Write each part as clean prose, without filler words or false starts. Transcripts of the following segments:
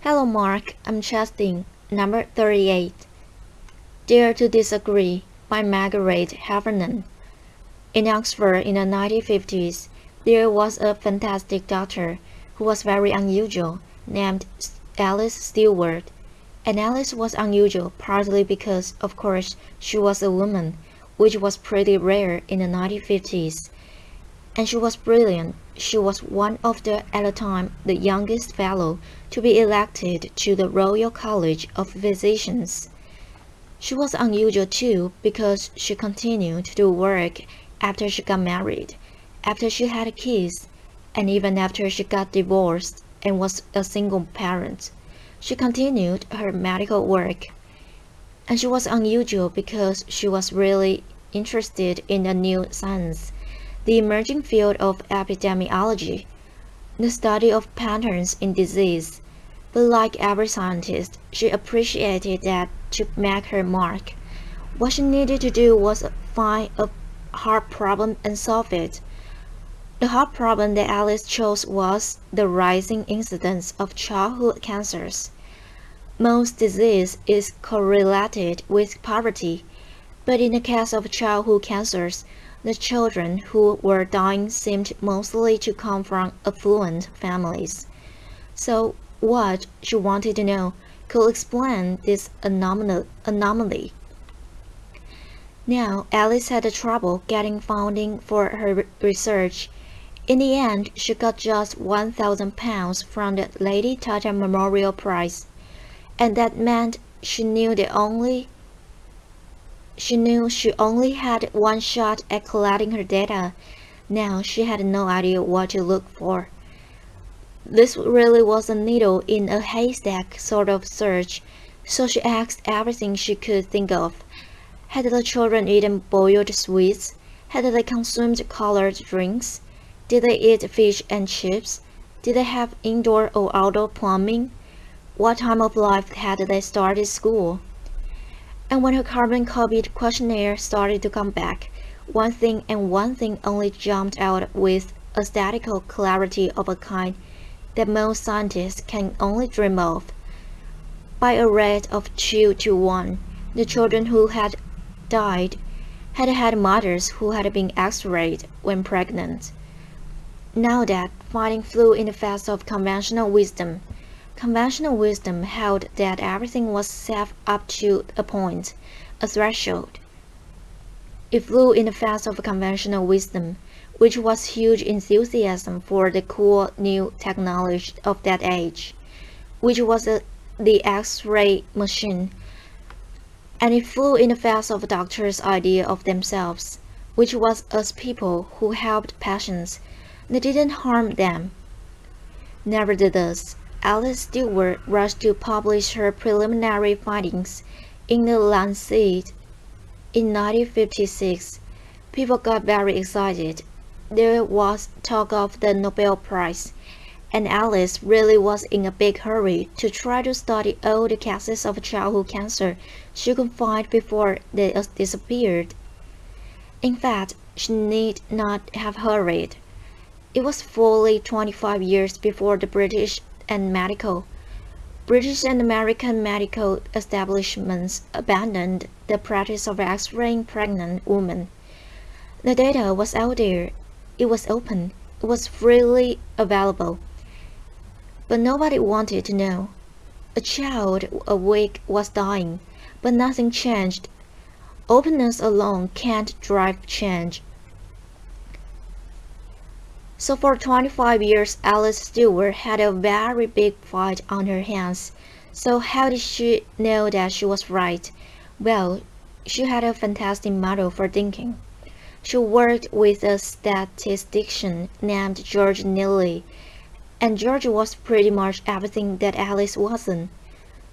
Hello Mark, I'm Chastain, number 38. Dare to Disagree by Margaret Heffernan. In Oxford in the 1950s, there was a fantastic doctor who was very unusual, named Alice Stewart. And Alice was unusual partly because, of course, she was a woman, which was pretty rare in the 1950s. And she was brilliant. She was one of at the time, the youngest fellow to be elected to the Royal College of Physicians. She was unusual too because she continued to work after she got married, after she had kids, and even after she got divorced and was a single parent. She continued her medical work. And she was unusual because she was really interested in the new science, the emerging field of epidemiology, the study of patterns in disease. But like every scientist, she appreciated that to make her mark, what she needed to do was find a hard problem and solve it. The hard problem that Alice chose was the rising incidence of childhood cancers. Most disease is correlated with poverty, but in the case of childhood cancers, the children who were dying seemed mostly to come from affluent families. So what she wanted to know could explain this anomaly. Now, Alice had trouble getting funding for her research. In the end, she got just £1,000 from the Lady Tata Memorial Prize, and that meant she knew she only had one shot at collecting her data. Now she had no idea what to look for. This really was a needle in a haystack sort of search, so she asked everything she could think of. Had the children eaten boiled sweets? Had they consumed colored drinks? Did they eat fish and chips? Did they have indoor or outdoor plumbing? What time of life had they started school? And when her carbon-copied questionnaire started to come back, one thing and one thing only jumped out with a statistical clarity of a kind that most scientists can only dream of. By a rate of 2 to 1, the children who had died had had mothers who had been X-rayed when pregnant. Now that finding flew in the face of conventional wisdom. Conventional wisdom held that everything was safe up to a point, a threshold. It flew in the face of conventional wisdom, which was huge enthusiasm for the cool new technology of that age, which was the X-ray machine. And it flew in the face of doctors' idea of themselves, which was us people who helped patients, that didn't harm them. Nevertheless, Alice Stewart rushed to publish her preliminary findings in the Lancet in 1956. People got very excited. There was talk of the Nobel Prize, and Alice really was in a big hurry to try to study all the cases of childhood cancer she could find before they disappeared. In fact, she need not have hurried. It was fully 25 years before the British and American medical establishments abandoned the practice of X-raying pregnant women. The data was out there, it was open, it was freely available. But nobody wanted to know. A child a week was dying, but nothing changed. Openness alone can't drive change. So for 25 years, Alice Stewart had a very big fight on her hands. So how did she know that she was right? Well, she had a fantastic model for thinking. She worked with a statistician named George Neely, and George was pretty much everything that Alice wasn't.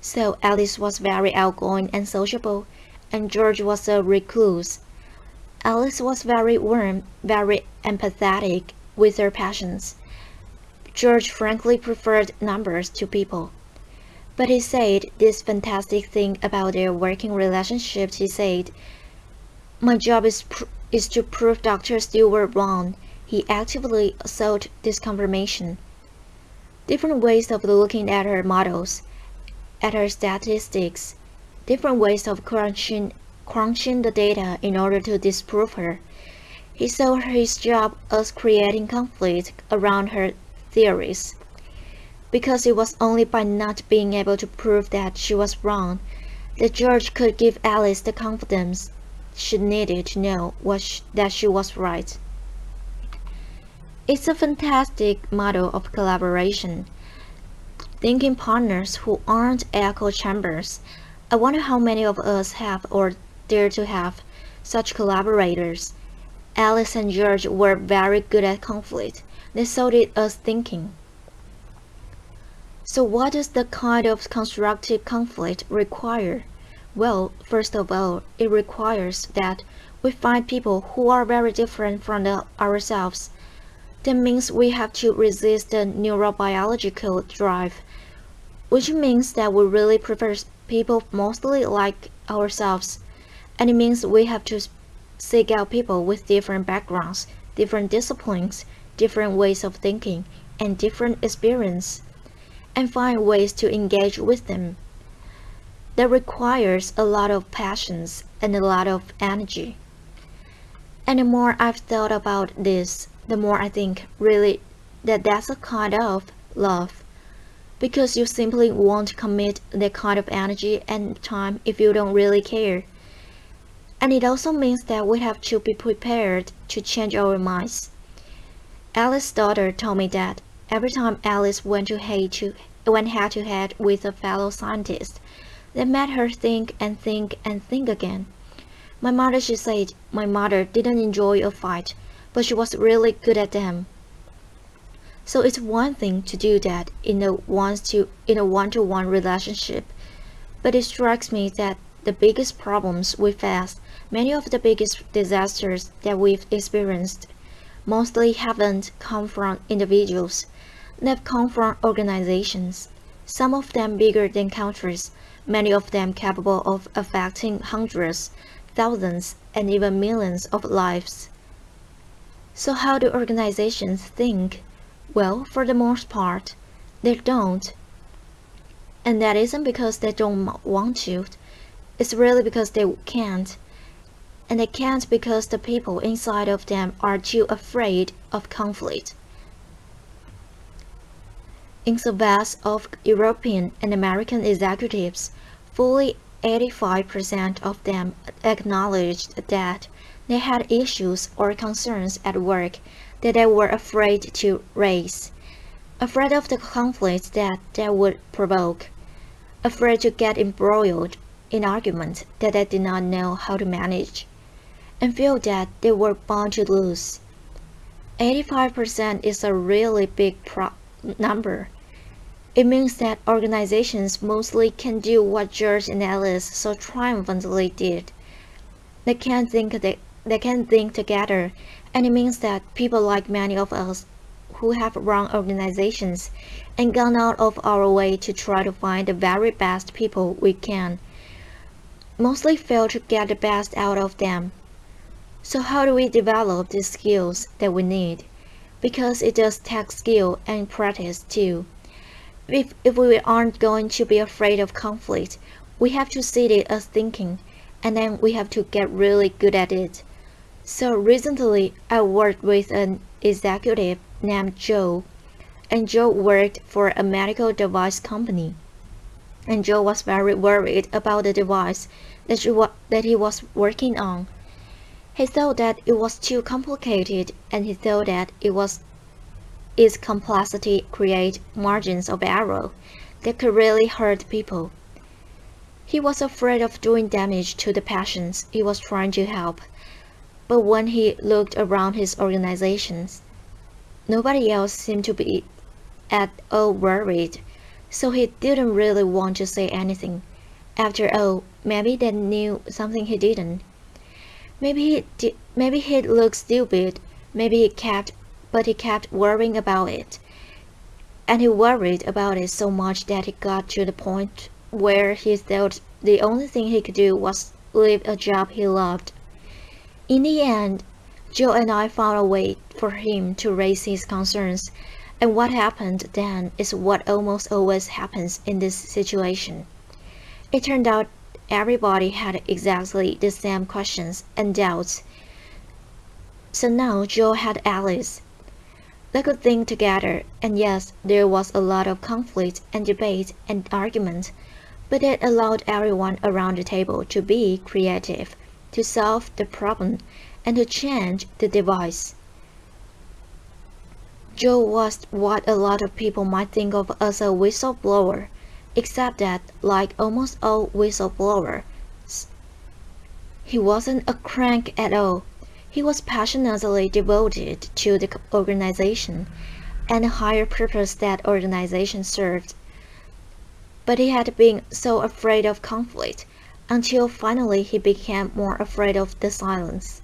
So Alice was very outgoing and sociable, and George was a recluse. Alice was very warm, very empathetic with her passions. George frankly preferred numbers to people. But he said this fantastic thing about their working relationship. He said, "My job is to prove Dr. Stewart wrong." He actively sought this confirmation. different ways of looking at her models, at her statistics, different ways of crunching the data in order to disprove her. He saw his job as creating conflict around her theories, because it was only by not being able to prove that she was wrong that George could give Alice the confidence she needed to know that she was right. It's a fantastic model of collaboration. Thinking partners who aren't echo chambers. I wonder how many of us have or dare to have such collaborators. Alice and George were very good at conflict. They saw it as thinking. So what does the kind of constructive conflict require? Well, first of all, it requires that we find people who are very different from ourselves. That means we have to resist the neurobiological drive, which means that we really prefer people mostly like ourselves. And it means we have to seek out people with different backgrounds, different disciplines, different ways of thinking, and different experience, and find ways to engage with them. That requires a lot of passions and a lot of energy. And the more I've thought about this, the more I think really that that's a kind of love, because you simply won't commit that kind of energy and time if you don't really care. And it also means that we have to be prepared to change our minds. Alice's daughter told me that every time Alice went head to head with a fellow scientist, that made her think and think and think again. My mother, she said, my mother didn't enjoy a fight, but she was really good at them. So it's one thing to do that in a one-to-one relationship, but it strikes me that the biggest problems we face, many of the biggest disasters that we've experienced, mostly haven't come from individuals. They've come from organizations, some of them bigger than countries, many of them capable of affecting hundreds, thousands, and even millions of lives. So how do organizations think? Well, for the most part, they don't. And that isn't because they don't want to. It's really because they can't. And they can't because the people inside of them are too afraid of conflict. In surveys of European and American executives, fully 85% of them acknowledged that they had issues or concerns at work that they were afraid to raise, afraid of the conflicts that they would provoke, afraid to get embroiled in arguments that they did not know how to manage, and feel that they were bound to lose. 85% is a really big number. It means that organizations mostly can do what George and Alice so triumphantly did. They can think together, and it means that people like many of us who have run organizations and gone out of our way to try to find the very best people we can, mostly fail to get the best out of them. So how do we develop the skills that we need? Because it does take skill and practice too. If we aren't going to be afraid of conflict, we have to see it as thinking, and then we have to get really good at it. So recently, I worked with an executive named Joe, and Joe worked for a medical device company. And Joe was very worried about the device that he was working on. He thought that it was too complicated, and he thought that its complexity create margins of error that could really hurt people. He was afraid of doing damage to the patients he was trying to help. But when he looked around his organizations, nobody else seemed to be at all worried, so he didn't really want to say anything. After all, maybe they knew something he didn't. Maybe he'd look stupid, but he kept worrying about it. And he worried about it so much that he got to the point where he thought the only thing he could do was leave a job he loved. In the end, Joe and I found a way for him to raise his concerns And what happened then is what almost always happens in this situation. It turned out everybody had exactly the same questions and doubts. So now Joe had Alice. They could think together, and yes, there was a lot of conflict and debate and argument, but it allowed everyone around the table to be creative, to solve the problem, and to change the device. Joe was what a lot of people might think of as a whistleblower, except that, like almost all whistleblowers, he wasn't a crank at all. He was passionately devoted to the organization and the higher purpose that organization served. But he had been so afraid of conflict until finally he became more afraid of the silence.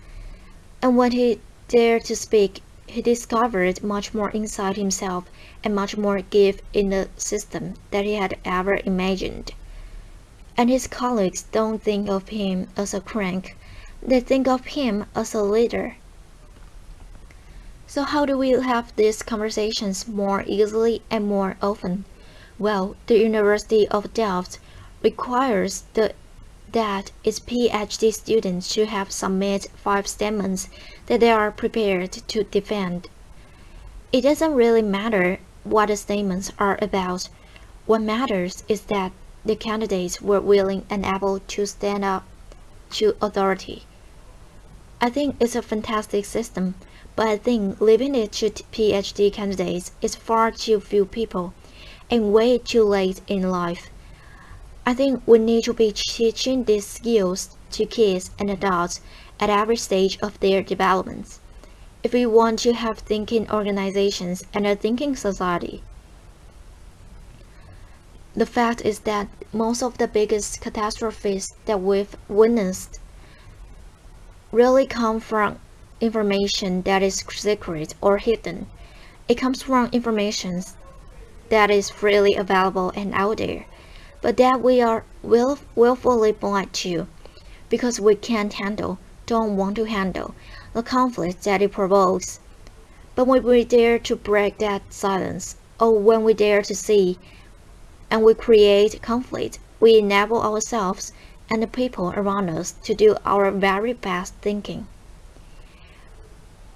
And when he dared to speak, he discovered much more inside himself and much more give in the system than he had ever imagined. And his colleagues don't think of him as a crank, they think of him as a leader. So how do we have these conversations more easily and more often? Well, the University of Delft requires that its PhD students should have submit 5 statements that they are prepared to defend. It doesn't really matter what the statements are about. What matters is that the candidates were willing and able to stand up to authority. I think it's a fantastic system, but I think leaving it to PhD candidates is far too few people and way too late in life. I think we need to be teaching these skills to kids and adults at every stage of their development, if we want to have thinking organizations and a thinking society. The fact is that most of the biggest catastrophes that we've witnessed really come from information that is secret or hidden. It comes from information that is freely available and out there, but that we are willfully blind to, because we can't handle, don't want to handle, the conflict that it provokes. But when we dare to break that silence, or when we dare to see, and we create conflict, we enable ourselves and the people around us to do our very best thinking.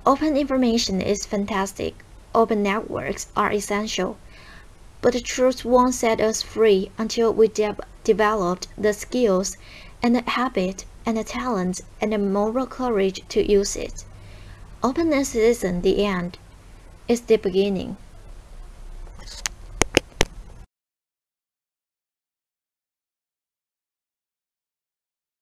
Open information is fantastic, open networks are essential, but the truth won't set us free until we developed the skills and the habit and the talent and the moral courage to use it. Openness isn't the end, it's the beginning.